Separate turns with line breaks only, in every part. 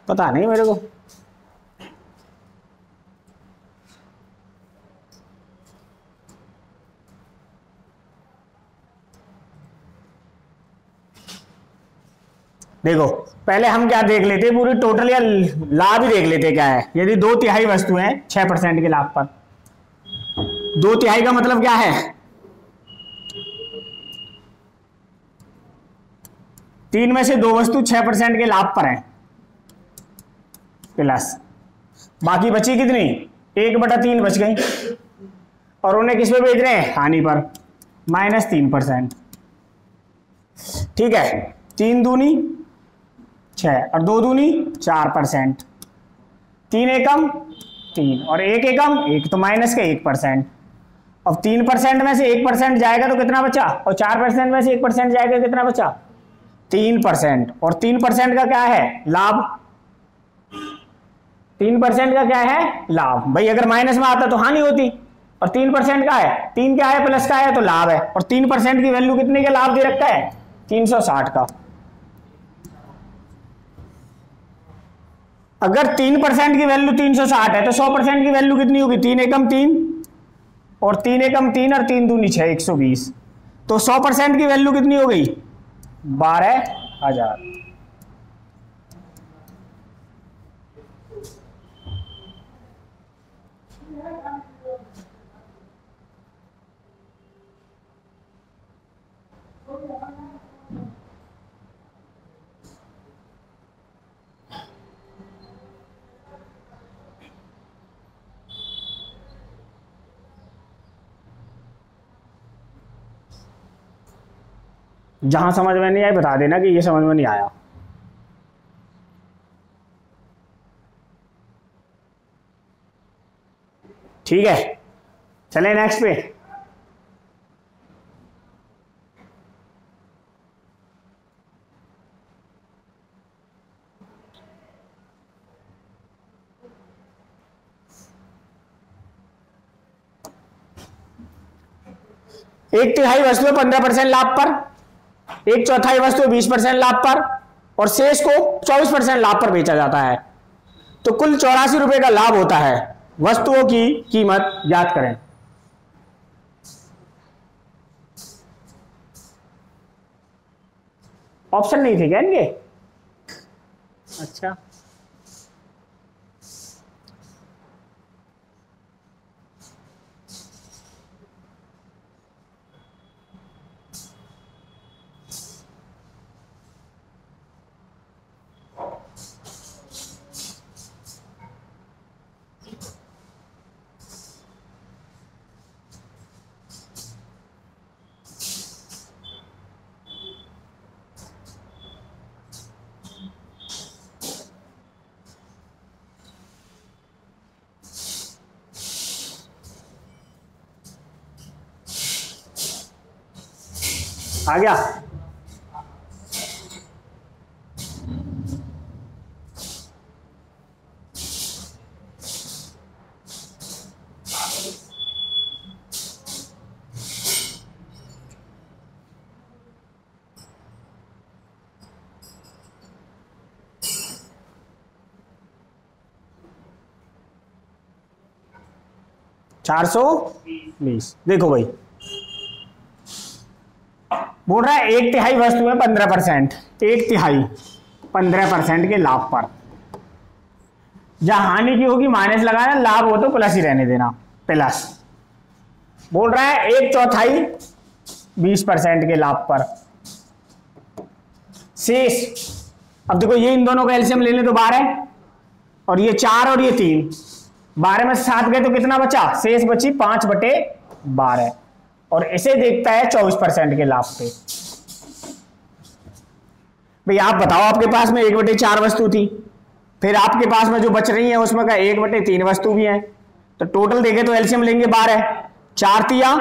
पता नहीं मेरे को। देखो पहले हम क्या देख लेते, पूरी टोटल या लाभ ही देख लेते क्या है। यदि 2/3 वस्तुएं 6% के लाभ पर, 2/3 का मतलब क्या है, 3 में से 2 वस्तु 6% के लाभ पर है, प्लस बाकी बची कितनी, 1/3 बच गई, और उन्हें किस पे बेच रहे हैं, हानि पर, -3%। ठीक है, 3 दूनी 6 और 2 दूनी 4%, 3 एकम 3 और 1 एकम 1, तो माइनस का 1%। अब 3% में से 1% जाएगा तो कितना बचा, और 4% में से 1% जाएगा कितना बचा, 3%। और 3% का क्या है, लाभ। 3% का क्या है, लाभ। भाई अगर माइनस में आता तो हानि होती, और 3% का है, 3 क्या है, प्लस का है तो लाभ है। और 3% की वैल्यू कितने का लाभ दे रखा है, 360 का। अगर 3% की वैल्यू 360 है तो 100% की वैल्यू कितनी होगी, 3 एकम 3 और 3 एकम 3 और 3 दूनी 6, 120। तो 100% की वैल्यू कितनी हो गई, 12,000। जहां समझ में नहीं आई बता देना कि ये समझ में नहीं आया। ठीक है, चले नेक्स्ट पे। एक तिहाई वस्तु 15% लाभ पर, 1/4 वस्तु 20% लाभ पर, और शेष को 24% लाभ पर बेचा जाता है, तो कुल 84 रुपए का लाभ होता है। वस्तुओं की कीमत ज्ञात करें। ऑप्शन नहीं थे क्या इनके, अच्छा। आ गया, ₹420। देखो भाई बोल रहा है 1/3 वस्तु में 15%, 1/3 15% के लाभ पर, जहां हानि की होगी माइनस लगाना, लाभ हो तो प्लस ही रहने देना, प्लस। बोल रहा है 1/4 20% के लाभ पर, शेष। अब देखो ये इन दोनों का एलसीएम ले लें तो 12, और ये 4 और ये 3, 12 में 7 गए तो कितना बचा, शेष बची 5/12, और इसे देखता है 24% के लाभ पे। भाई आप बताओ, आपके पास में 1/4 वस्तु थी, फिर आपके पास में जो बच रही है उसमें का 1/3 वस्तु भी है, तो टोटल देखे तो एलसीएम लेंगे 12, 4 तिया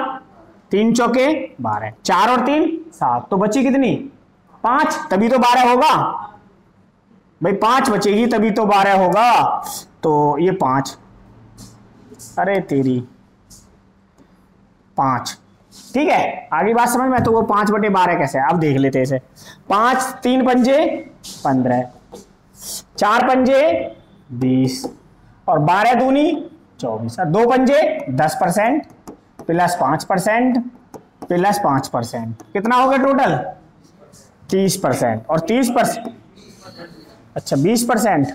3 चौके 12, 4 और 3 7, तो बची कितनी 5, तभी तो 12 होगा भाई, 5 बचेगी तभी तो 12 होगा, तो ये 5, अरे तेरी 5। ठीक है, आगे बात समझ में, तो वो 5/12 कैसे है, अब देख लेते हैं इसे। 5 3 पंजे 15, 4 पंजे 20 और 12 दूनी 24 और 2 पंजे 10% प्लस 5% प्लस 5%, कितना हो गया टोटल 30%। और 30%, अच्छा 20%,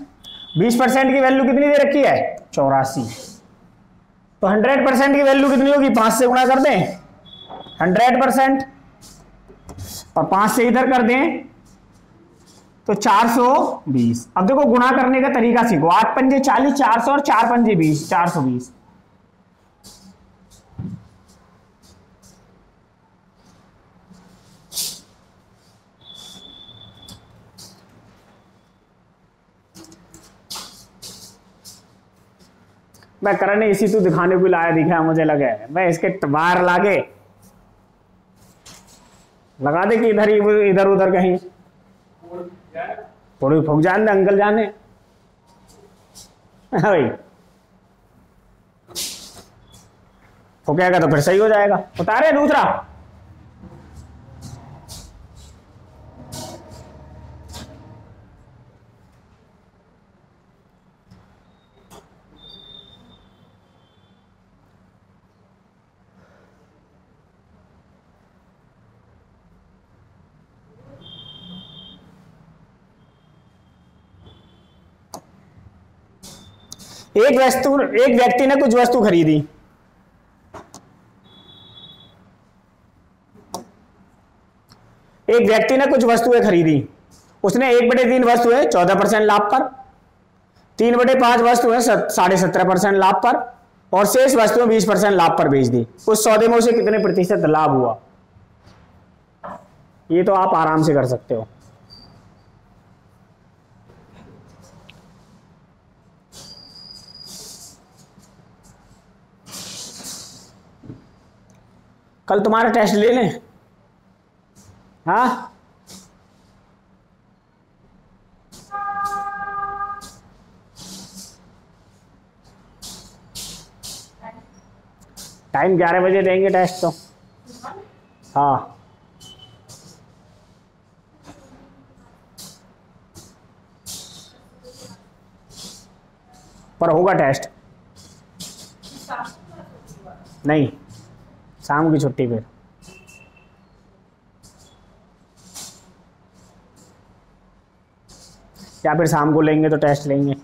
20% की वैल्यू कितनी दे रखी है 84। तो 100% की वैल्यू कितनी होगी, 5 से गुणा कर दें 100% और 5 से इधर कर दें तो 420। अब देखो गुणा करने का तरीका सीखो, 8 पंजे 40 400 और 4 पंजे 20 420। मैं करने इसी तो दिखाने को लाया दिखा, मुझे लगे मैं इसके बाहर लाके लगा दे कि इधर ही इधर उधर कहीं थोड़ी फूक जान दे अंकल जाने। भाई फूकेगा तो फिर सही हो जाएगा। उतारे दूसरा, एक व्यक्ति ने कुछ वस्तु खरीदी, एक व्यक्ति ने कुछ वस्तुएं खरीदी, उसने 1/3 वस्तुएं 14% लाभ पर, 3/5 वस्तुएं 17.5% लाभ पर और शेष वस्तुएं 20% लाभ पर बेच दी। उस सौदे में उसे कितने प्रतिशत लाभ हुआ? ये तो आप आराम से कर सकते हो। कल तुम्हारा टेस्ट ले लें। हाँ टाइम 11 बजे देंगे टेस्ट तो। हाँ पर होगा टेस्ट, नहीं शाम की छुट्टी पे। या फिर शाम को लेंगे तो टेस्ट लेंगे।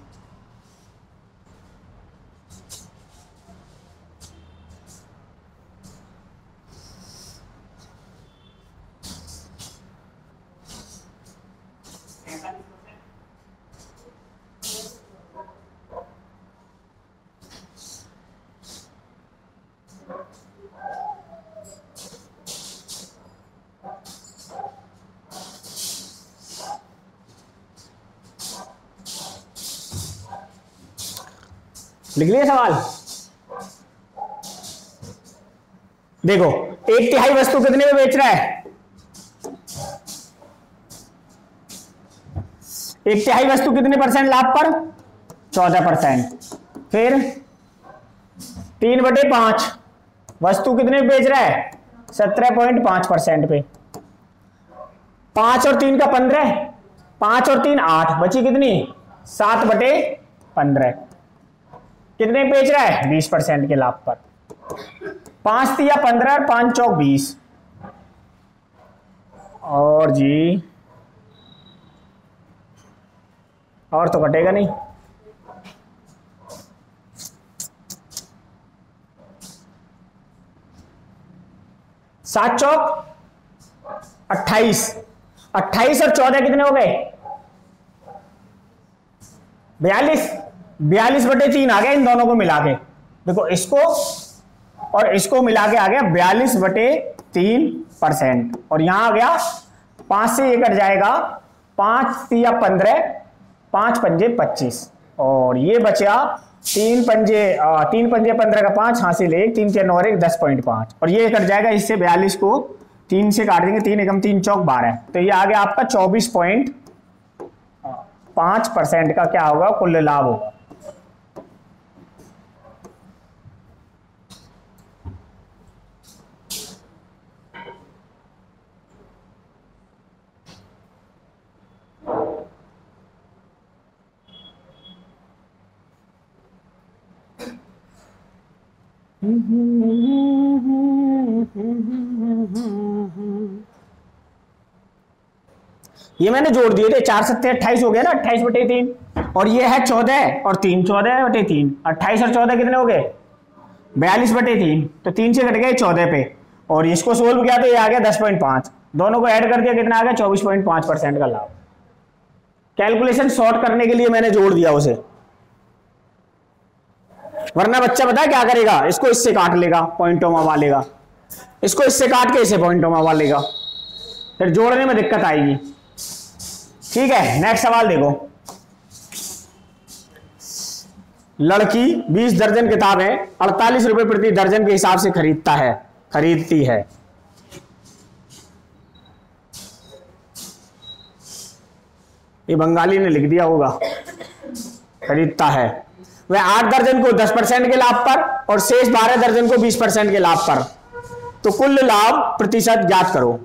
लिख लिया सवाल? देखो 1/3 वस्तु कितने में बेच रहा है? 1/3 वस्तु कितने % लाभ पर? 14%। फिर 3/5 वस्तु कितने में बेच रहा है? 17.5% पे। 5 और 3 का 15, 5 और 3 8, बची कितनी 7/15। कितने बेच रहा है? 20% के लाभ पर। 5 तिया 15 और 5 चौक 20। और जी और तो कटेगा नहीं। 7 चौक 28, 28 और 14 कितने हो गए? 42, 42/3 आ गया इन दोनों को मिला के। देखो इसको और इसको मिला के आ गया 42/3%। और यहां आ गया 5 से ये कट जाएगा, 5 तिया 15, 5 पंजे 25 और ये बचा 3 पंजे 15 का 5 हासिल 1, 3 के 9 1 10.5 और ये कट जाएगा इससे। 42 को 3 से काट देंगे, 3 एकम 3 चौक 12, तो ये आ गया आपका 24.5% का क्या होगा कुल लाभ होगा। ये मैंने जोड़ दिए थे, 4 सत्ते 28 हो गया ना, 28/3, और ये है 14 और 3, 14/3, 28 और 14 कितने हो गए 42/3, तो 3 से घट गए 14 पे, और इसको सोल्व किया तो ये आ गया 10.5, दोनों को ऐड कर दिया कितना आ गया 24.5% का लाभ। कैलकुलेशन शॉर्ट करने के लिए मैंने जोड़ दिया उसे, वरना बच्चा पता है क्या करेगा, इसको इससे काट लेगा, पॉइंटों में वालेगा, इसको इससे काट के इसे पॉइंटों में वालेगा, फिर जोड़ने में दिक्कत आएगी। ठीक है, नेक्स्ट सवाल देखो। लड़की 20 दर्जन किताबें 48 रुपए प्रति दर्जन के हिसाब से खरीदती है। ये बंगाली ने लिख दिया होगा, खरीदता है। वह 8 दर्जन को 10% के लाभ पर और शेष 12 दर्जन को 20% के लाभ पर, तो कुल लाभ प्रतिशत ज्ञात करो।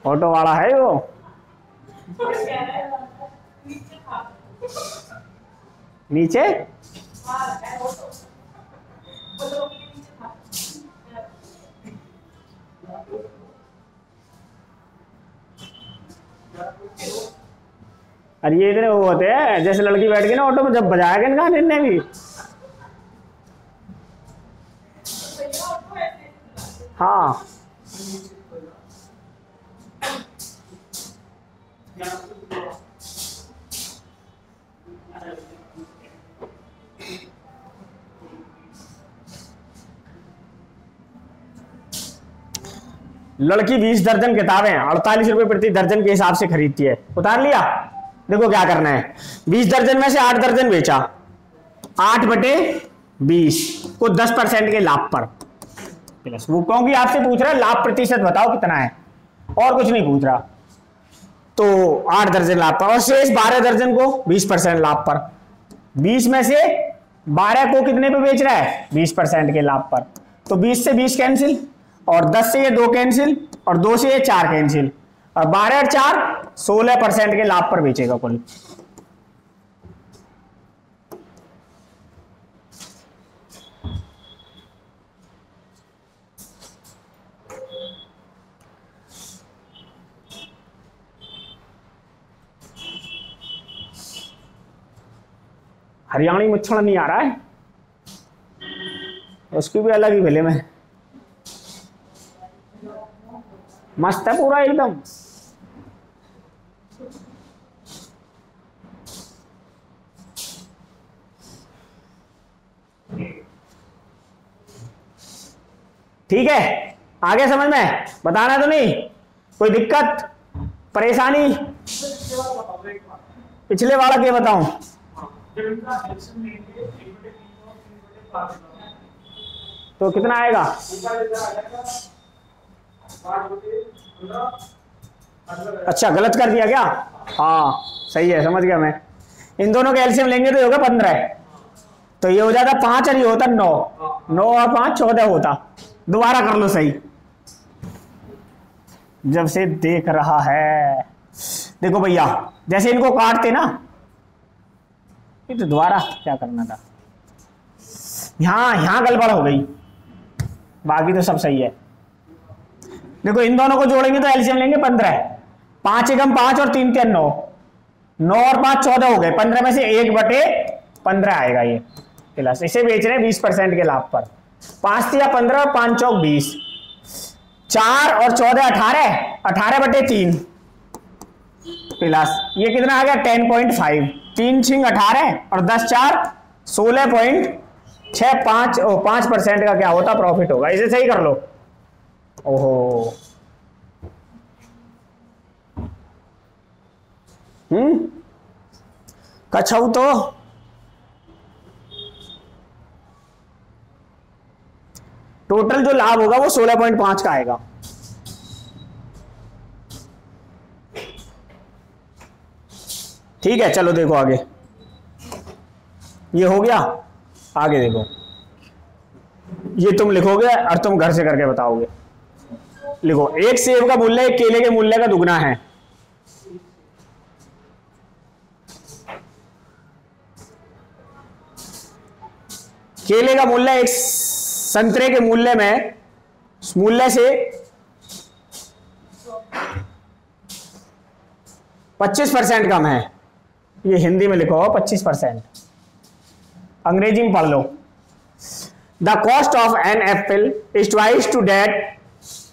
ऑटो वाला है वो, नीचे अरे ये इतने वो होते हैं जैसे लड़की बैठ गई ना ऑटो में, जब बजाया गया गाने ने भी, हाँ लड़की 20 दर्जन किताबें 48 रुपए प्रति दर्जन के हिसाब से खरीदती है। उतार लिया, देखो क्या करना है, 20 दर्जन में से 8 दर्जन बेचा, 8/20 को 10% के लाभ पर प्लस, वो क्योंकि आपसे पूछ रहा है लाभ प्रतिशत बताओ कितना है, और कुछ नहीं पूछ रहा, तो 8 दर्जन लाभ पर और शेष 12 दर्जन को 20% लाभ पर। 20 में से 12 को कितने पे बेच रहा है 20% के लाभ पर, तो 20 से 20 कैंसिल, और 10 से ये 2 कैंसिल, और 2 से ये 4 कैंसिल, और 12 और 4 16% के लाभ पर बेचेगा कुल। हरियाणी मुच्छड़ नहीं आ रहा है, उसकी भी अलग ही फिल्म है, मस्त है पूरा एकदम। ठीक है, आगे समझ में, बताना तो नहीं, कोई दिक्कत परेशानी, पिछले वाला क्या बताऊं, तो कितना आएगा, अच्छा गलत कर दिया क्या, हाँ सही है, समझ गया मैं। इन दोनों के एलसीएम लेंगे तो ये होगा 15, तो ये हो जाता 5 और ये होता 9, 9 और 5 14 होता। दोबारा कर लो सही, जब से देख रहा है, देखो भैया जैसे इनको काटते ना, ये तो दोबारा क्या करना था, यहां गड़बड़ हो गई, बाकी तो सब सही है। देखो इन दोनों को जोड़ेंगे तो एलसीएम लेंगे 15, 5 एकम 5 और 3 3 9, 9 और 5 14 हो गए, 15 में से 1/15 आएगा ये प्लस, इसे बेच रहे हैं 20% के लाभ पर। 5 या 15 और 5 चौक 20, 4 और 14 18, 18/3 प्लस ये कितना आ गया 10.5, 3 छिंग 18 और 10 4 16.65, 5% का क्या होता प्रॉफिट होगा, इसे सही कर लो। ओहो कछऊ तो टोटल जो लाभ होगा वो 16.5 का आएगा। ठीक है, चलो देखो आगे, ये हो गया। आगे देखो, ये तुम लिखोगे और तुम घर से करके बताओगे। लिखो, एक सेब का मूल्य एक केले के मूल्य का दुगना है। केले का मूल्य एक संतरे के मूल्य में मूल्य से 25% कम है। ये हिंदी में लिखो 25%, अंग्रेजी में पढ़ लो। The cost of an apple is twice to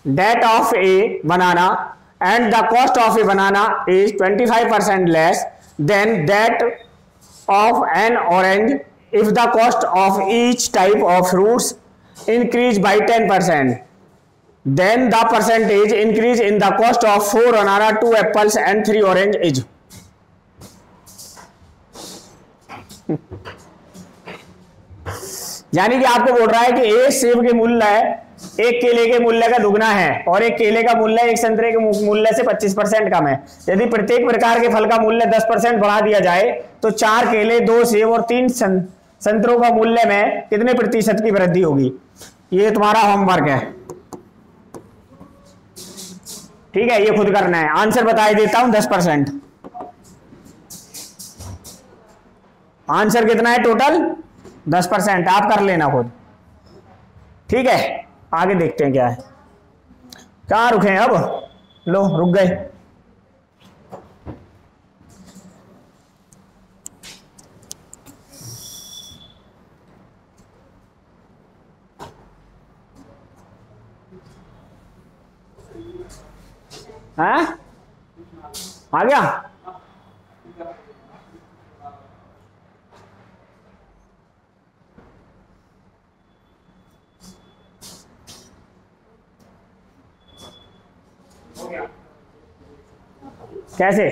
that of a banana and the cost of a banana is 25% less than that of an orange if the cost of each type of fruits increase by 10%, then the percentage increase in the cost of 4 banana, 2 apples and 3 orange is। यानी कि आपको बोल रहा है कि एक सेब के मूल्य एक केले के मूल्य का दुगना है और एक केले का मूल्य एक संतरे के मूल्य से 25% कम है। यदि प्रत्येक प्रकार के फल का मूल्य 10% बढ़ा दिया जाए तो 4 केले, 2 सेब और 3 संतरों का मूल्य में कितने प्रतिशत की वृद्धि होगी। ये तुम्हारा होमवर्क है, ठीक है, ये खुद करना है। आंसर बता देता हूं, 10%। आंसर कितना है टोटल? 10%। आप कर लेना खुद, ठीक है। आगे देखते हैं क्या है। कहां रुके हैं अब? लो, रुक गए। हाँ, आ गया। कैसे?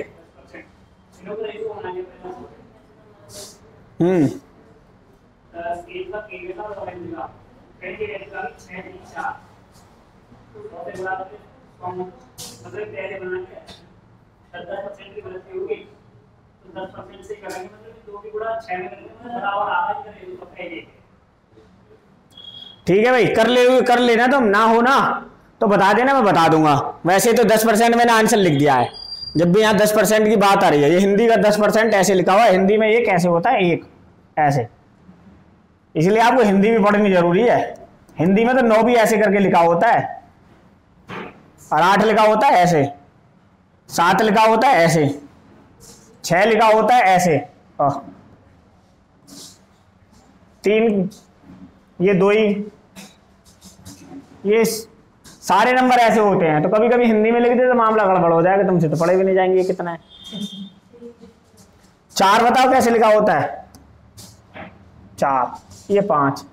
ठीक है भाई, कर लेना। तुम ना हो ना तो बता देना, मैं बता दूंगा। वैसे तो 10% मैंने आंसर लिख दिया है। जब भी यहाँ 10% की बात आ रही है, ये हिंदी का 10% ऐसे लिखा हुआ है। हिंदी में एक ऐसे होता है, एक ऐसे, इसलिए आपको हिंदी भी पढ़नी जरूरी है। हिंदी में तो 9 भी ऐसे करके लिखा होता है और 8 लिखा होता है ऐसे, 7 लिखा होता है ऐसे, 6 लिखा होता है ऐसे, 3, ये 2 ही, ये सारे नंबर ऐसे होते हैं। तो कभी कभी हिंदी में लिख दे तो मामला गड़बड़ हो जाएगा, तुमसे तो पढ़े भी नहीं जाएंगे। ये कितना है? 4 बताओ कैसे लिखा होता है? 4, ये 5,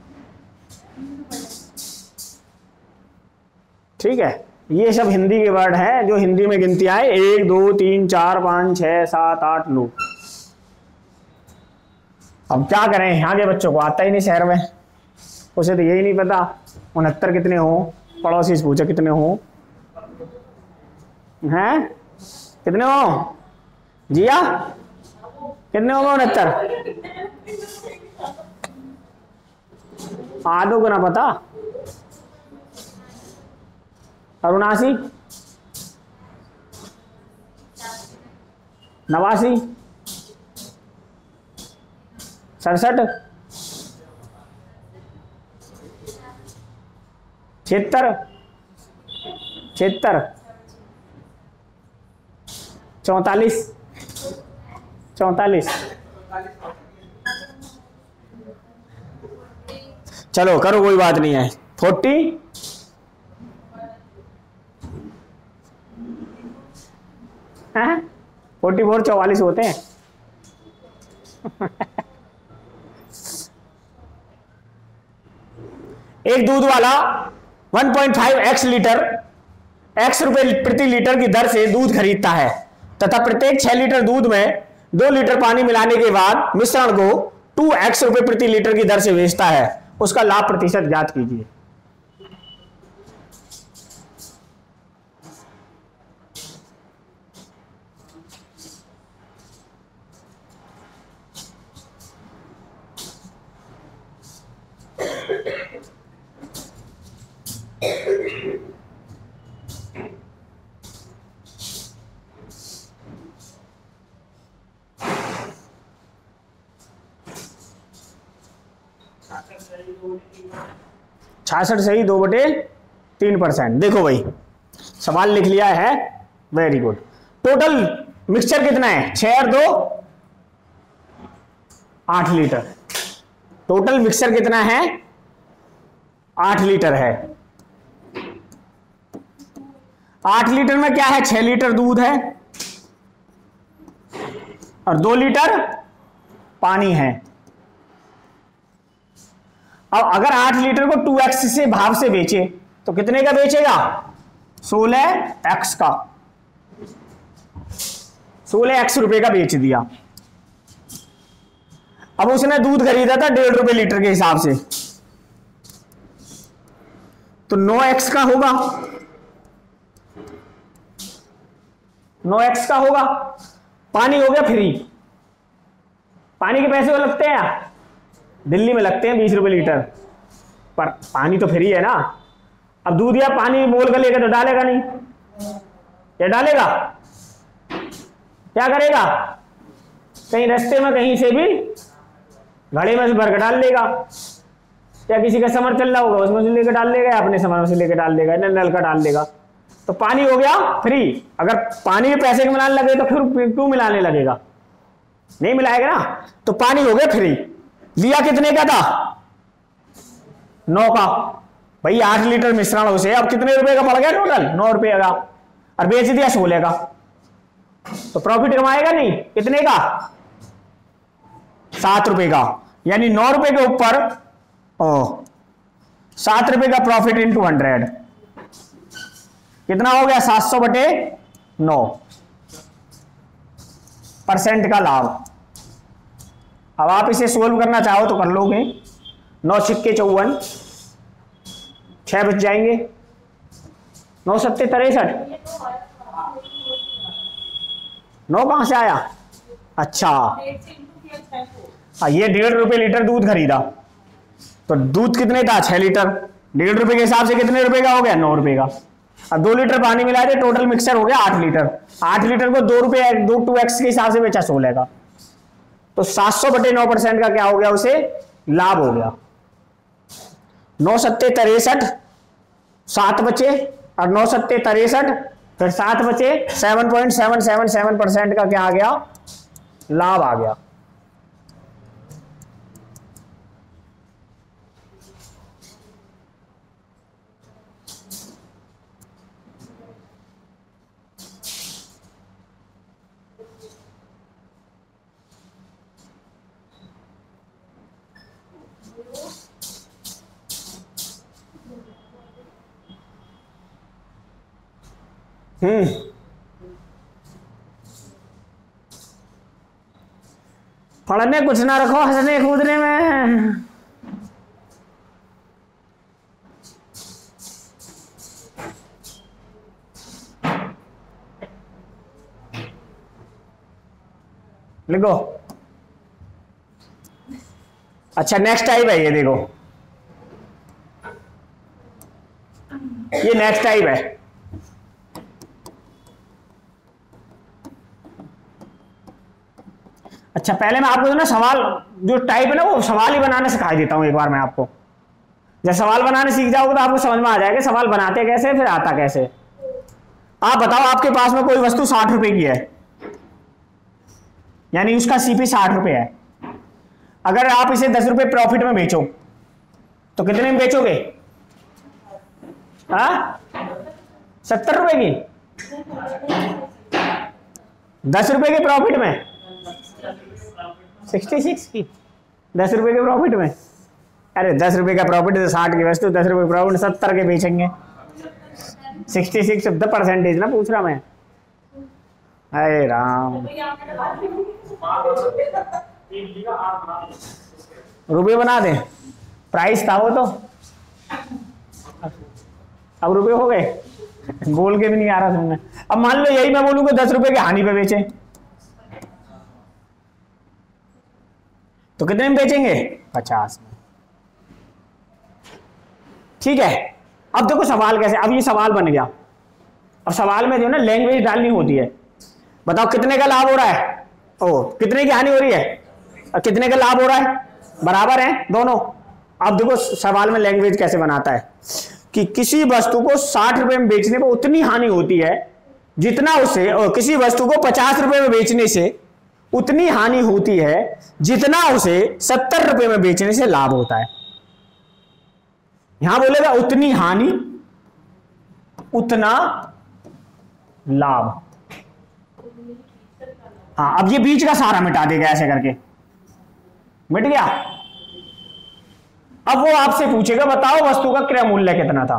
ठीक है। ये सब हिंदी के वर्ड हैं जो हिंदी में गिनती आए। 1 2 3 4 5 6 7 8 9। अब क्या करें, यहाँ के बच्चों को आता ही नहीं शहर में, उसे तो यही नहीं पता 69 कितने हो। पड़ोसी से पूछो कितने हो हैं, कितने हो जिया, कितने हो? 69। आधो को ना पता। 89, 89, 67, 76, 74, 44। चलो करो, कोई बात नहीं है। 40, 44, 44 होते हैं। एक दूध वाला 1.5x रुपए प्रति लीटर की दर से दूध खरीदता है तथा प्रत्येक 6 लीटर दूध में 2 लीटर पानी मिलाने के बाद मिश्रण को 2x रुपए प्रति लीटर की दर से बेचता है। उसका लाभ प्रतिशत ज्ञात कीजिए। 66 सही, 2/3%। देखो भाई सवाल लिख लिया है, वेरी गुड। टोटल मिक्सचर कितना है? 6 और 2 8 लीटर। टोटल मिक्सचर कितना है? 8 लीटर है। 8 लीटर में क्या है? 6 लीटर दूध है और 2 लीटर पानी है। अब अगर 8 लीटर को 2x से भाव से बेचे तो कितने का बेचेगा? 16x का, 16x रुपए का बेच दिया। अब उसने दूध खरीदा था 1.5 रुपए लीटर के हिसाब से, तो 9x का होगा, 9x का होगा। पानी हो गया फ्री। पानी के पैसे वो लगते हैं, दिल्ली में लगते हैं 20 रुपए लीटर, पर पानी तो फ्री है ना। अब दूध या पानी मोल कर लेगा तो डालेगा नहीं, या डालेगा? क्या करेगा? कहीं रास्ते में कहीं से भी घड़े में से भर के डाल देगा, या किसी का समर चल रहा होगा उसमें से लेकर डाल देगा, या अपने समर से लेकर डाल देगा, नल का डाल देगा। तो पानी हो गया फ्री। अगर पानी में पैसे के मिलाने लगे तो फिर क्यों मिलाने लगेगा? नहीं मिलाएगा ना। तो पानी हो गया फ्री। लिया कितने का था? 9 का। भाई 8 लीटर मिश्रण उसे अब कितने रुपए का पड़ गया? टोटल 9 रुपए का, और बेच दिया 16 का। तो प्रॉफिट कमाएगा नहीं? कितने का? 7 रुपए का। यानी 9 रुपए के ऊपर 7 रुपए का प्रॉफिट इंटू 100 कितना हो गया? 700/9% का लाभ। अब आप इसे सोल्व करना चाहो तो कर लोगे। 9 छिक्के 54, 6 बच जाएंगे। 9 सत्ते 63, 9 कहां से आया? अच्छा ये 1.5 रुपए लीटर दूध खरीदा, तो दूध कितने था? 6 लीटर। 1.5 रुपए के हिसाब से कितने रुपए का हो गया? 9 रुपए का। अब 2 लीटर पानी मिला दे, टोटल मिक्सचर हो गया 8 लीटर। 8 लीटर को 2 रुपए 2x के हिसाब से बेचा 16 का। तो 700/9% का क्या हो गया? उसे लाभ हो गया। 9 सत्ते 63, 7 बचे, और 9 सत्ते 63, फिर 7 बचे, 7.777% का क्या आ गया? लाभ आ गया। पढ़ने कुछ ना रखो, हंसने कूदने में। लिखो। अच्छा नेक्स्ट टाइप है ये, देखो ये नेक्स्ट टाइप है। अच्छा पहले मैं आपको ना सवाल जो टाइप है ना वो सवाल ही बनाने सिखा देता हूं एक बार मैं आपको। जब सवाल बनाने सीख जाओगे तो आपको समझ में आ जाएगा सवाल बनाते कैसे फिर आता कैसे। आप बताओ आपके पास में कोई वस्तु 60 रुपए की है, यानी उसका सीपी 60 रुपए है। अगर आप इसे 10 रुपए प्रॉफिट में बेचो तो कितने में बेचोगे? 70 रुपए की। 10 रुपए के प्रॉफिट में 66 की। 10 रुपए के प्रॉफिट में, अरे 10 रुपए का प्रॉफिट है 60 की वस्तु, 10 रुपए प्रॉफिट 70 के बेचेंगे। 66 परसेंटेज ना पूछ रहा मैं। अरे राम, रुपए बना दे, प्राइस था वो तो, अब रुपए हो गए। बोल के भी नहीं आ रहा तुमने। अब मान लो यही मैं बोलूंगा 10 रुपए की हानि पे बेचे तो कितने में बेचेंगे? 50 में। ठीक है। अब देखो सवाल कैसे, अब ये सवाल बन गया। अब सवाल में जो ना लैंग्वेज डालनी होती है। बताओ कितने का लाभ हो रहा है? कितने की हानि हो रही है और कितने का लाभ हो रहा है? बराबर है दोनों। अब देखो सवाल में लैंग्वेज कैसे बनाता है कि किसी वस्तु को 60 रुपए में बेचने पर उतनी हानि होती है जितना उसे, और किसी वस्तु को 50 रुपए में बेचने से उतनी हानि होती है जितना उसे 70 रुपए में बेचने से लाभ होता है। यहां बोलेगा उतनी हानि उतना लाभ। हाँ, अब ये बीच का सारा मिटा देगा, ऐसे करके मिट गया। अब वो आपसे पूछेगा बताओ वस्तु का क्रय मूल्य कितना था,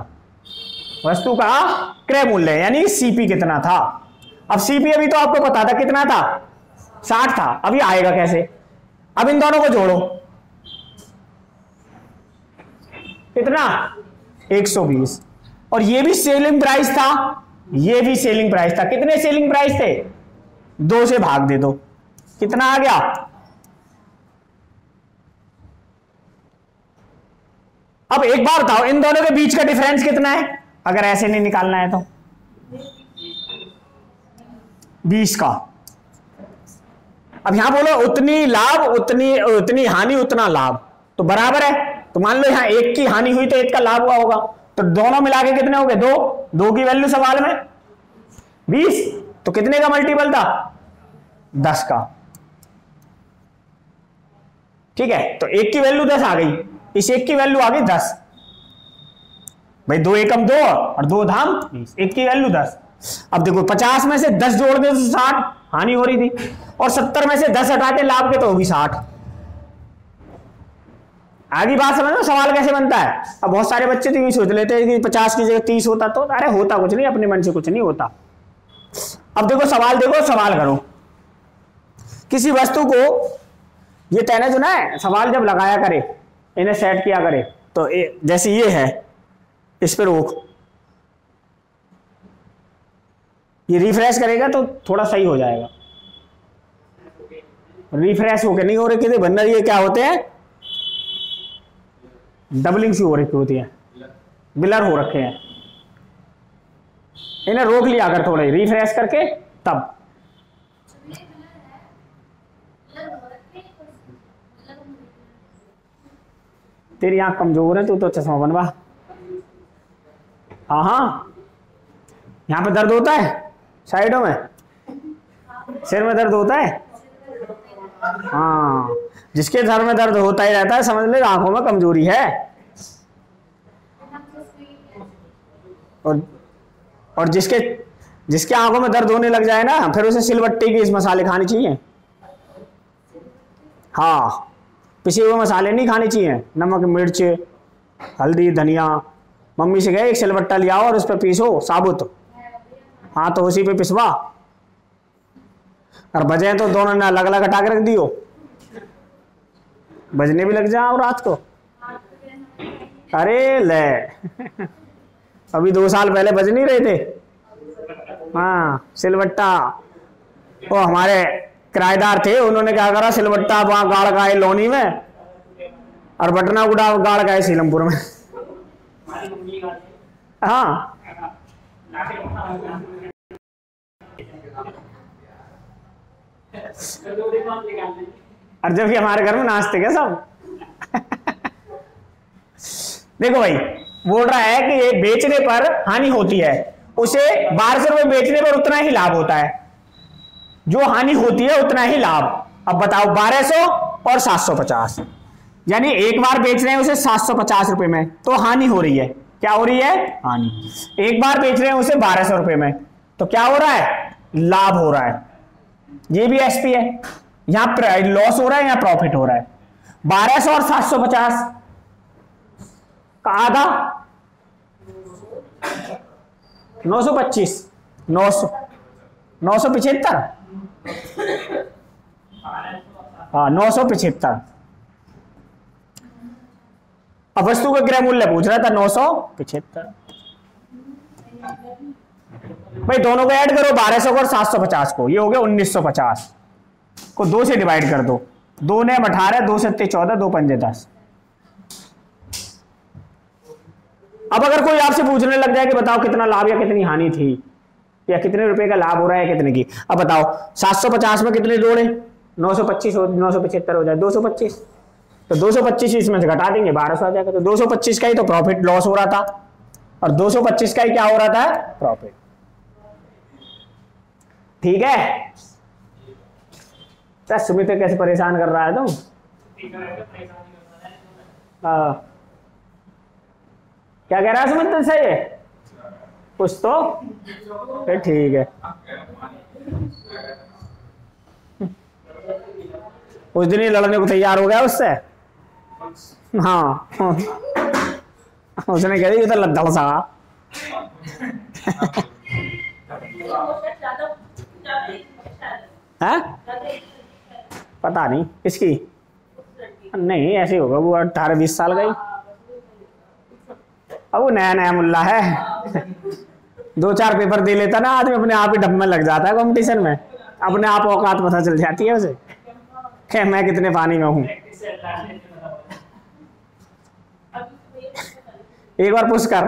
वस्तु का क्रय मूल्य यानी सीपी कितना था। अब सीपी अभी तो आपको पता था कितना था, 60 था। अभी आएगा कैसे, अब इन दोनों को जोड़ो, कितना 120, और ये भी सेलिंग प्राइस था, ये भी सेलिंग प्राइस था। कितने सेलिंग प्राइस थे, 2 से भाग दे दो, कितना आ गया। अब एक बार बताओ इन दोनों के बीच का डिफरेंस कितना है, अगर ऐसे नहीं निकालना है तो 20 का। अब यहां बोलो उतनी लाभ उतनी हानि उतना लाभ, तो बराबर है। तो मान लो यहां 1 की हानि हुई तो 1 का लाभ हुआ होगा, तो दोनों मिला के कितने हो गए, 2 की वैल्यू सवाल में 20, तो कितने का मल्टीपल था, 10 का। ठीक है, तो 1 की वैल्यू 10 आ गई, इस 1 की वैल्यू आ गई 10। भाई 2 एकम 2 और 2 धाम 20, 1 की वैल्यू 10। अब देखो 50 में से 10 जोड़ दे तो 60 हानि हो रही थी, और 70 में से 10 हटाते लाभ के तो होगी 60। आगे बात समझ लो सवाल कैसे बनता है। अब बहुत सारे बच्चे तो ये सोच लेते हैं कि 50 की जगह 30 होता, तो अरे होता कुछ नहीं, अपने मन से कुछ नहीं होता। अब देखो सवाल करो, किसी वस्तु को ये तैने जो ना सवाल जब लगाया करे, इन्हें सेट किया करे, तो जैसे ये है, इस पर रोक, ये रिफ्रेश करेगा तो थोड़ा सही हो जाएगा। रिफ्रेश होके नहीं हो रहे किसी बंदर, ये क्या होते हैं, डबलिंग सी हो रखी होती है, बिलर हो रखे हैं। इन्हें रोक लिया अगर थोड़े रिफ्रेश करके, तब तेरी आंख कमजोर है, तू तो चश्मा बनवा। हाँ, यहां पे दर्द होता है, साइडों में, सिर में दर्द होता है। हाँ, जिसके सर में दर्द होता ही रहता है समझ ले आंखों में कमजोरी है। और जिसके आंखों में दर्द होने लग जाए ना, फिर उसे सिलबट्टी के इस मसाले खाने चाहिए। हाँ, पिसे हुए मसाले नहीं खाने चाहिए, नमक मिर्च हल्दी धनिया। मम्मी से गए एक सिलबट्टा लिया और उस पर पीसो साबुत, हाँ तो उसी पे पिसवा, और बजे तो दोनों ने अलग अलग हटा के रख दियो, बजने भी लग जाओ रात को। अरे ले अभी 2 साल पहले बज नहीं रहे थे। हाँ, सिलबट्टा, वो हमारे किराएदार थे, उन्होंने क्या करा, सिलबट्टा वहां गाड़ का है लोनी में, और बटना गुड़ा गाड़ का है सीलमपुर में। हाँ, और जब हमारे घर में नाचते क्या सब। देखो भाई, बोल रहा है कि ये बेचने पर हानि होती है, उसे 1200 रुपए बेचने पर उतना ही लाभ होता है, जो हानि होती है उतना ही लाभ। अब बताओ 1200 और 750, यानी एक बार बेच रहे हैं उसे 750 रुपए में, तो हानि हो रही है, क्या हो रही है, हानि। एक बार बेच रहे हैं उसे 1200 रुपए में, तो क्या हो रहा है, लाभ हो रहा है। ये भी एसपी है, यहां लॉस हो रहा है, यहां प्रॉफिट हो रहा है। 1200 और 750 का आधा 925, 975, हाँ 975। अब वस्तु का क्रय मूल्य पूछ रहा था 975। भाई दोनों को ऐड करो, 1200 को और 750 को, ये हो गया 1950 को 2 से डिवाइड कर दो, 2 ने 18, 2 से 14, 2 पंजे 10। अब अगर कोई आपसे पूछने लग जाए कि बताओ कितना लाभ या कितनी हानि थी, या कितने रुपए का लाभ हो रहा है कितने की, अब बताओ 750 में कितने जोड़े, 925 975 हो जाए 225, तो 225 इसमें से घटा देंगे 1200 आ जाएगा। तो 225 का ही तो प्रॉफिट लॉस हो रहा था और 225 का ही क्या हो रहा था, प्रॉफिट। ठीक है, तो सुमित कैसे परेशान कर रहा है तुम? क्या कह रहा है सुमित तुझसे? ये कुछ तो फिर ठीक है। उस दिन ही लड़ने को तैयार हो गया उससे। हाँ उसने कह दी तो लद्दड़ सा। है पता नहीं किसकी, नहीं ऐसे होगा, वो 18-20 साल का ही। अब वो नया नया मुल्ला है 2-4 पेपर दे लेता ना आदमी, अपने आप ही डब में लग जाता है कंपटीशन में, अपने आप औकात पता चल जाती है उसे कि मैं कितने पानी में हूं। एक बार पुश कर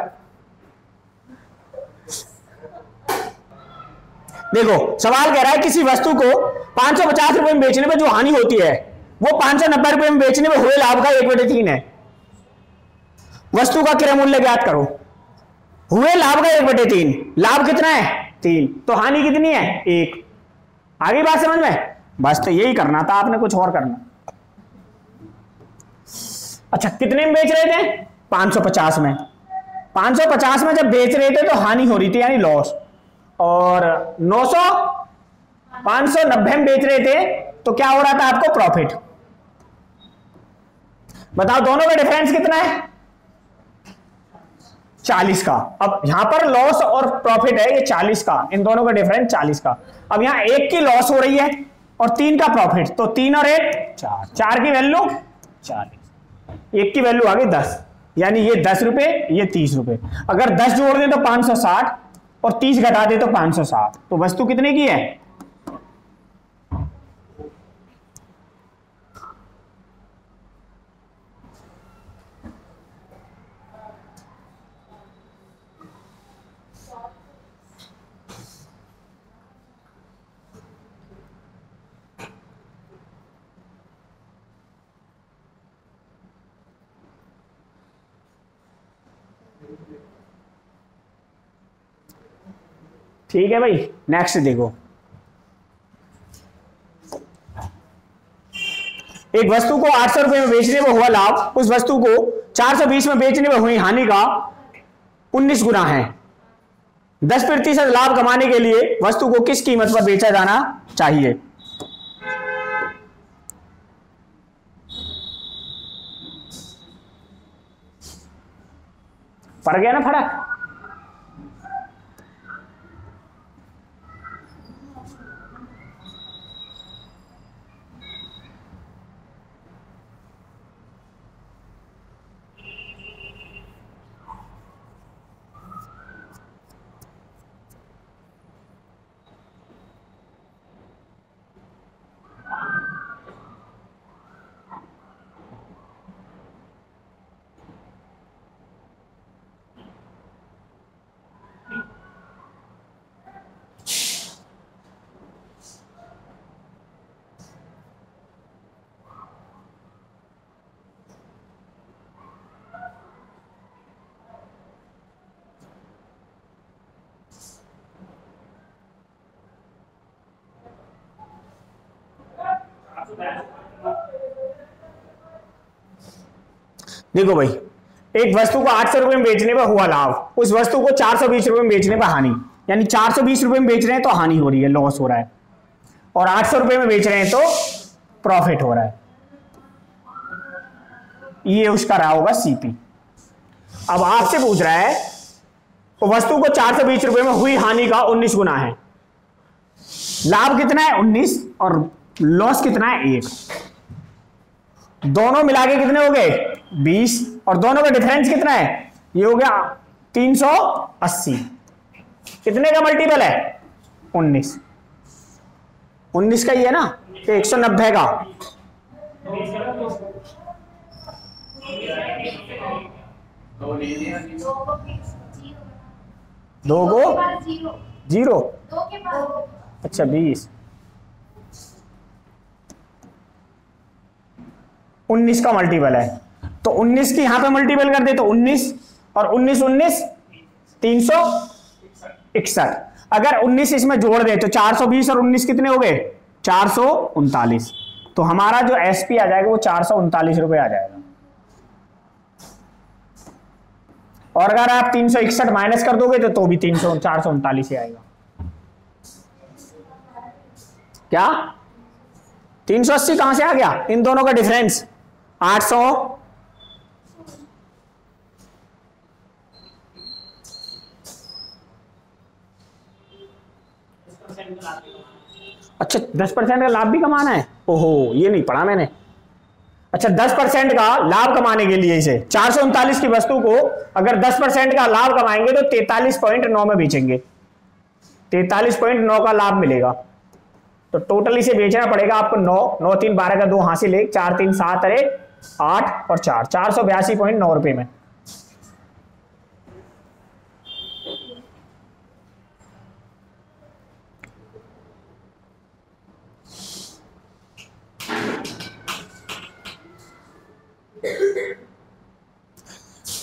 देखो। सवाल कह रहा है किसी वस्तु को 550 रुपए में बेचने में जो हानि होती है वो 590 रुपए में बेचने में हुए लाभ का 1/3 है। वस्तु का क्रय मूल्य ज्ञात करो। हुए लाभ का 1/3, लाभ कितना है 3, तो हानि कितनी है 1। आगे बात समझ में? बस तो यही करना था आपने, कुछ और करना। अच्छा कितने में बेच रहे थे? 550 में। 550 में जब बेच रहे थे तो हानि हो रही थी यानी लॉस, और 590 में बेच रहे थे तो क्या हो रहा था आपको, प्रॉफिट। बताओ दोनों का डिफरेंस कितना है? 40 का। अब यहां पर लॉस और प्रॉफिट है ये 40 का, इन दोनों का डिफरेंस 40 का। अब यहां 1 की लॉस हो रही है और 3 का प्रॉफिट, तो 3 और 1 4, 4 की वैल्यू 40, 1 की वैल्यू आ गई 10, यानी ये 10 रुपए ये 30 रुपए। अगर 10 जोड़ दें तो 560 और 30 घटा दे तो 560, तो वस्तु कितने की है? ठीक है भाई, नेक्स्ट देखो। एक वस्तु को 800 रुपए में बेचने में हुआ लाभ उस वस्तु को 420 में बेचने में हुई हानि का 19 गुना है। 10% लाभ कमाने के लिए वस्तु को किस कीमत पर बेचा जाना चाहिए? पड़ गया ना फर्क? देखो भाई, एक वस्तु को 800 रुपए में बेचने पर हुआ लाभ उस वस्तु को 420 रुपए में बेचने पर हानि, यानी 420 रुपए में बेच रहे हैं तो हानि हो रही है, लॉस हो रहा है, और 800 रुपए में बेच रहे हैं तो प्रॉफिट हो रहा है। ये उसका रहा होगा सीपी। अब आपसे पूछ रहा है तो वस्तु को 420 रुपए में हुई हानि का 19 गुना है, लाभ कितना है 19 और लॉस कितना है 1, दोनों मिला के कितने हो गए 20, और दोनों का डिफरेंस कितना है, ये हो गया 380। कितने का मल्टीपल है 19, 19 का ही है ना, तो 190 का। दो को 0, अच्छा 20, 19 का मल्टीपल है, तो 19 की यहां पे मल्टीपल कर दे तो 19 और 19 19 361। अगर 19 इसमें जोड़ दे तो 420 और 19 कितने हो गए 439। तो हमारा जो एसपी आ जाएगा वो 439 रुपए आ जाएगा। और अगर आप 361 माइनस कर दोगे तो भी 439 ही आएगा। क्या 380 कहां से आ गया, इन दोनों का डिफरेंस 800। अच्छा 10% का लाभ भी कमाना है, ओहो ये नहीं पढ़ा मैंने। अच्छा 10% का लाभ कमाने के लिए इसे 439 की वस्तु को अगर 10% का लाभ कमाएंगे तो 43.9 में बेचेंगे, 43.9 का लाभ मिलेगा। तो टोटल इसे बेचना पड़ेगा आपको 9 9 3 12 का 2 हासिल 1 4 3 7 अरे 8 और 4 482.9 रुपए में।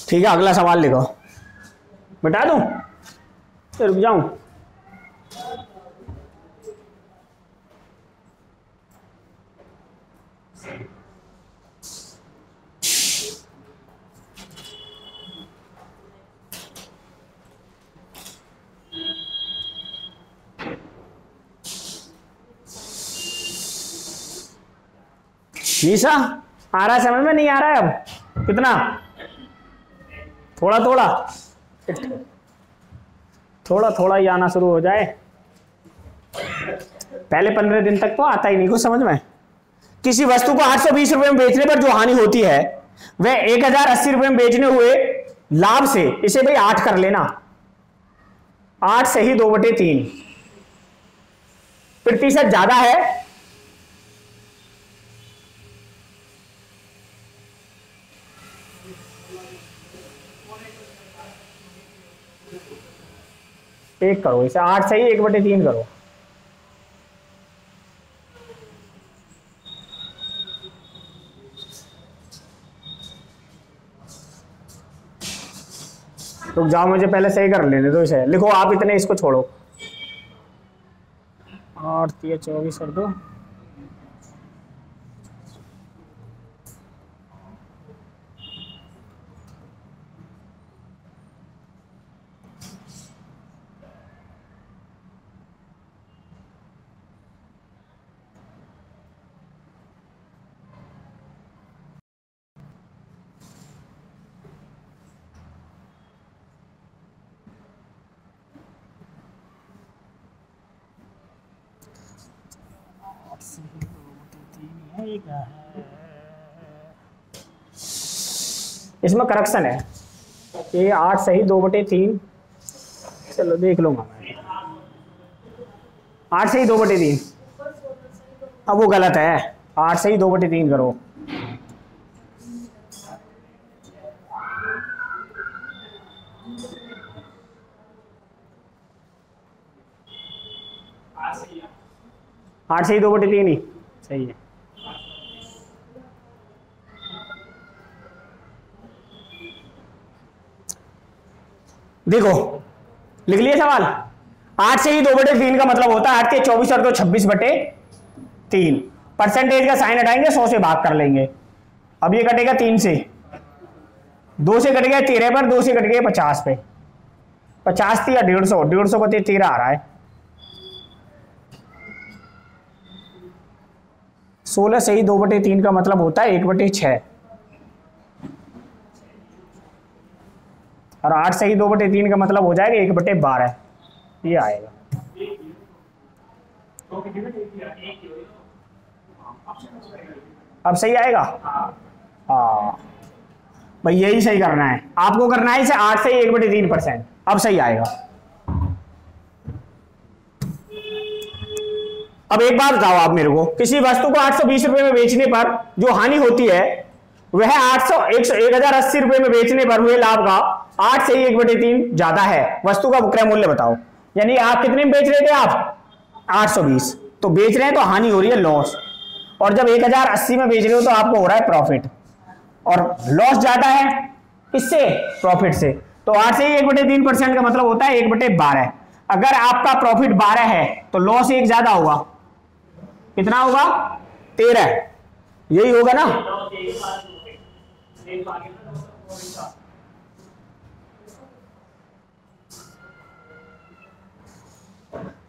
ठीक है अगला सवाल लिखो, बता दूं तो रुक जाऊं। निशा आ रहा है समझ में, नहीं आ रहा है अब कितना, थोड़ा थोड़ा थोड़ा थोड़ा ही आना शुरू हो जाए। पहले 15 दिन तक तो आता ही नहीं कुछ समझ में। किसी वस्तु को 820 रुपए में बेचने पर जो हानि होती है वह 1080 रुपए में बेचने हुए लाभ से, इसे भाई 8 कर लेना, 8 से ही 2/3 प्रतिशत ज्यादा है। एक करो इसे, 8 से ही 1/3 करो। रुक जाओ मुझे पहले सही कर लेने दो इसे। लिखो आप इतने, इसको छोड़ो। 8 3 24 कर दो। इसमें करेक्शन है, ये 8 सही 2/3, चलो देख लूंगा मैं। 8 सही 2/3, अब वो गलत है, 8 सही 2/3 करो। आठ सही 2/3 ही सही है। देखो लिख लिए सवाल। 8 से ही 2/3 का मतलब होता है 8 के 24 और 2 26/3। परसेंटेज का साइन हटाएंगे, 100 से भाग कर लेंगे। अब ये कटेगा 3 से, 2 से कट गया 13 पर, 2 से कट गया 50 पे। 50 थी या 150, 150 को 13 आ रहा है। 16 से ही 2/3 का मतलब होता है 1/6, और 8 से ही 2/3 का मतलब हो जाएगा 1/12, ये आएगा। अब सही आएगा। हाँ भाई यही सही करना है आपको, करना है इसे 8 से 1/3%। अब सही आएगा। अब एक बात बताओ आप मेरे को, किसी वस्तु को 820 रुपए में बेचने पर जो हानि होती है वह 1080 रुपए में बेचने पर हुए लाभ का 8 से ही 1/3 ज्यादा है। वस्तु का विक्रय मूल्य बताओ। यानी आप कितने में बेच रहे थे, आप 820, तो बेच रहे हैं तो हानि हो रही है लॉस, और जब 1080 में बेच रहे हो तो आपको हो रहा है प्रॉफिट, और लॉस ज्यादा है इससे प्रॉफिट से। तो 8 से ही 1/3% का मतलब होता है 1/12। अगर आपका प्रॉफिट 12 है तो लॉस 1 ज्यादा होगा, कितना होगा 13, यही होगा ना।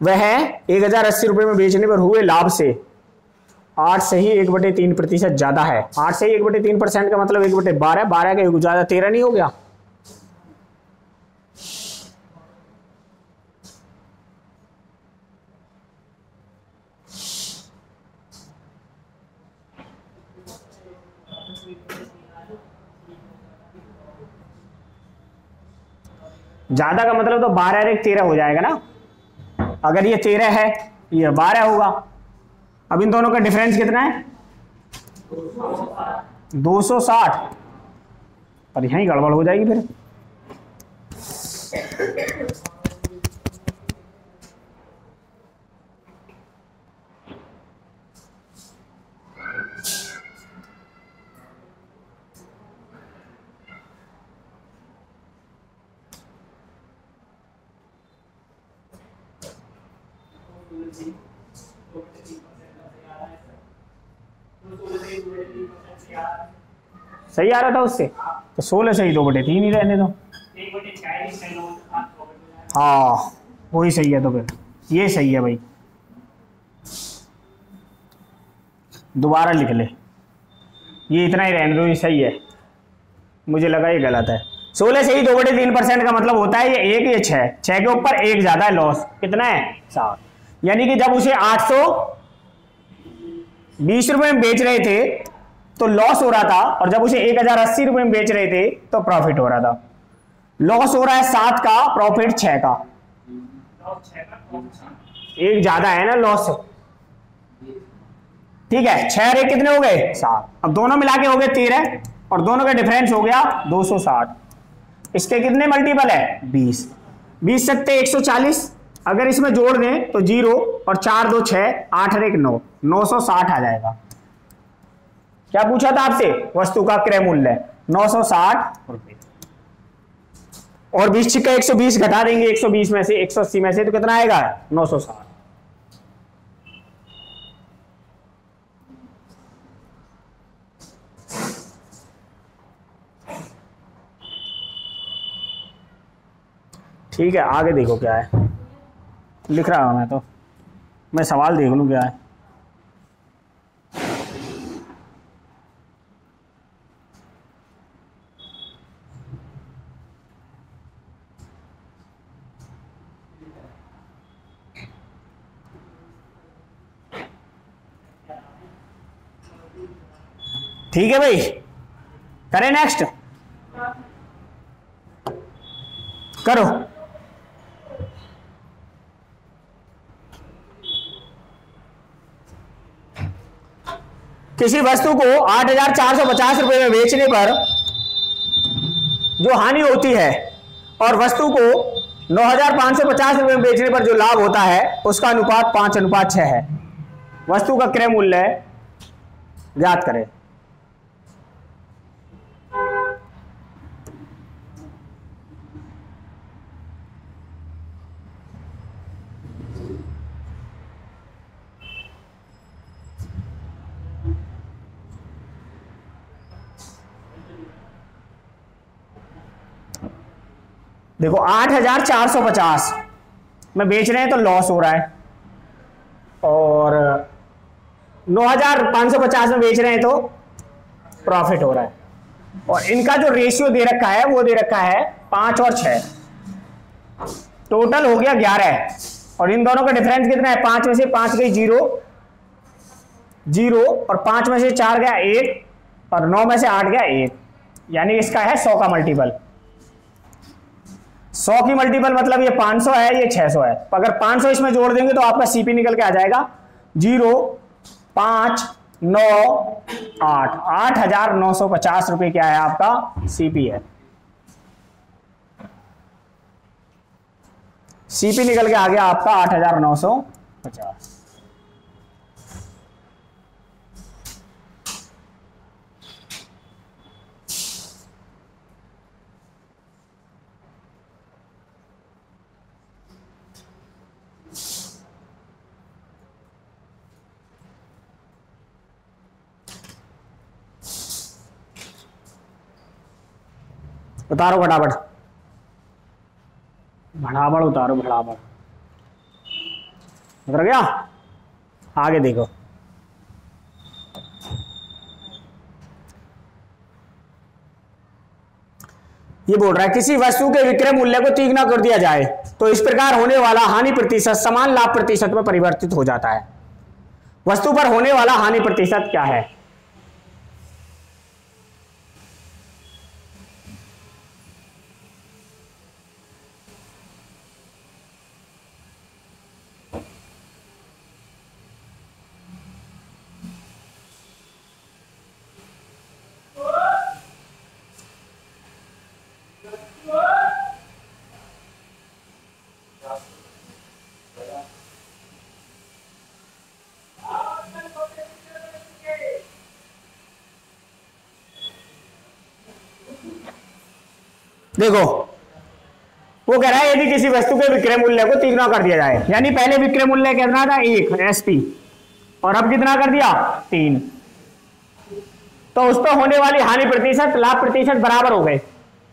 वह 1080 रुपए में बेचने पर हुए लाभ से 8 से ही 1/3% ज्यादा है। 8 से ही 1/3% का मतलब 1/12, 12 का ज्यादा 13 नहीं हो गया। ज्यादा का मतलब तो 12 और 13 हो जाएगा ना। अगर ये 13 है ये 12 होगा। अब इन दोनों का डिफरेंस कितना है 260, पर यहीं गड़बड़ हो जाएगी फिर। सही आ रहा था उससे, तो 16 से ही 2/3 ही रहने दो। हाँ वही सही है, तो फिर ये सही है भाई, दोबारा लिख ले, ये इतना ही रहने दो, ये सही है। मुझे लगा ये गलत है। 16 से ही 2/3% का मतलब होता है ये 1, ये 6, 6 के ऊपर 1 ज्यादा है, लॉस कितना है 7। यानी कि जब उसे 820 रुपए में बेच रहे थे तो लॉस हो रहा था, और जब उसे 1080 रुपए में बेच रहे थे तो प्रॉफिट हो रहा था। लॉस हो रहा है 7 का, प्रॉफिट 6 का, 1 ज्यादा है ना लॉस। ठीक है, 6 और 1 कितने हो गए 7। अब दोनों मिला के हो गए 13, और दोनों का डिफरेंस हो गया 260। इसके कितने मल्टीपल है 20, 20 सत्ते 140, अगर इसमें जोड़ दें तो 0 और 4 2 6, 8 और 1 9, 960 आ जाएगा। क्या पूछा था आपसे, वस्तु का क्रय मूल्य 960 रुपए, और 20 छिक्का 120 घटा देंगे 120 में से, 180 में से, तो कितना आएगा 960। ठीक है, आगे देखो क्या है, लिख रहा हूं मैं, तो मैं सवाल देख लूं क्या है। ठीक है भाई, करें नेक्स्ट, करो। किसी वस्तु को 8,450 रुपए में बेचने पर जो हानि होती है और वस्तु को 9,550 रुपए में बेचने पर जो लाभ होता है उसका अनुपात 5:6 है। वस्तु का क्रय मूल्य ज्ञात करें। देखो 8,450 में बेच रहे हैं तो लॉस हो रहा है, और 9,550 में बेच रहे हैं तो प्रॉफिट हो रहा है। और इनका जो रेशियो दे रखा है वो दे रखा है 5 और 6, टोटल हो गया 11। और इन दोनों का डिफरेंस कितना है, 5 में से 5 गई 0 0, और 5 में से 4 गया 1, और 9 में से 8 गया 1, यानी इसका है 100 का मल्टीपल। 100 की मल्टीपल मतलब ये 500 है, ये 600 है। अगर 500 इसमें जोड़ देंगे तो आपका सीपी निकल के आ जाएगा 0 5 9 8, 8,950 रुपए क्या है आपका सीपी है। सीपी निकल के आ गया आपका 8,950। उतारो फटाफट, भड़ाबड़ उतारो, भड़ाबड़ उतर गया। आगे देखो, ये बोल रहा है किसी वस्तु के विक्रय मूल्य को तीगुना कर दिया जाए तो इस प्रकार होने वाला हानि प्रतिशत समान लाभ प्रतिशत में परिवर्तित हो जाता है। वस्तु पर होने वाला हानि प्रतिशत क्या है? देखो वो कह रहा है यदि किसी वस्तु के विक्रय मूल्य को तीगुना कर दिया जाए, यानी पहले विक्रय मूल्य कितना था 1 एसपी और अब कितना कर दिया 3, तो उस पर होने वाली हानि प्रतिशत लाभ प्रतिशत बराबर हो गए,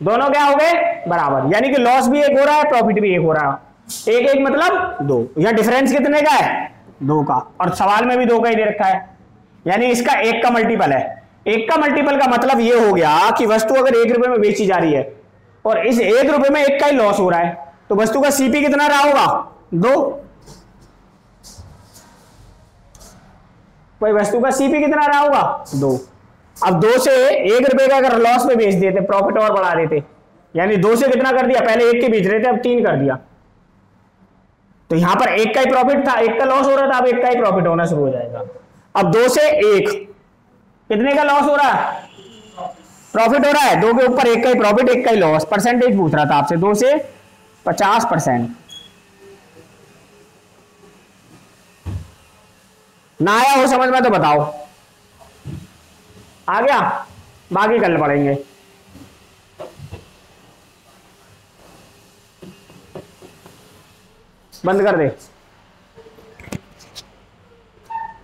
दोनों क्या हो गए बराबर, यानी कि लॉस भी एक हो रहा है प्रॉफिट भी एक हो रहा है। एक एक मतलब 2, या डिफरेंस कितने का है 2 का, और सवाल में भी 2 का ही दे रखा है, यानी इसका 1 का मल्टीपल है। 1 का मल्टीपल का मतलब ये हो गया कि वस्तु अगर 1 रुपए में बेची जा रही है और इस 1 रुपए में 1 का ही लॉस हो रहा है, तो वस्तु का सीपी कितना रहा होगा 2। भाई वस्तु का सीपी कितना रहा होगा 2। अब 2 से 1 रुपए का अगर लॉस में बेच देते, प्रॉफिट और बढ़ा देते, यानी 2 से कितना कर दिया, पहले 1 के बेच रहे थे अब 3 कर दिया, तो यहां पर 1 का ही प्रॉफिट था, 1 का लॉस हो रहा था, अब 1 का ही प्रॉफिट होना शुरू हो जाएगा। अब 2 से 1 कितने का लॉस हो रहा है, प्रॉफिट हो रहा है, 2 के ऊपर 1 का ही प्रॉफिट 1 का ही लॉस, परसेंटेज पूछ रहा था आपसे, 2 से 50%। ना आया हो समझ में तो बताओ, आ गया, बाकी कल पढ़ेंगे। बंद कर दे।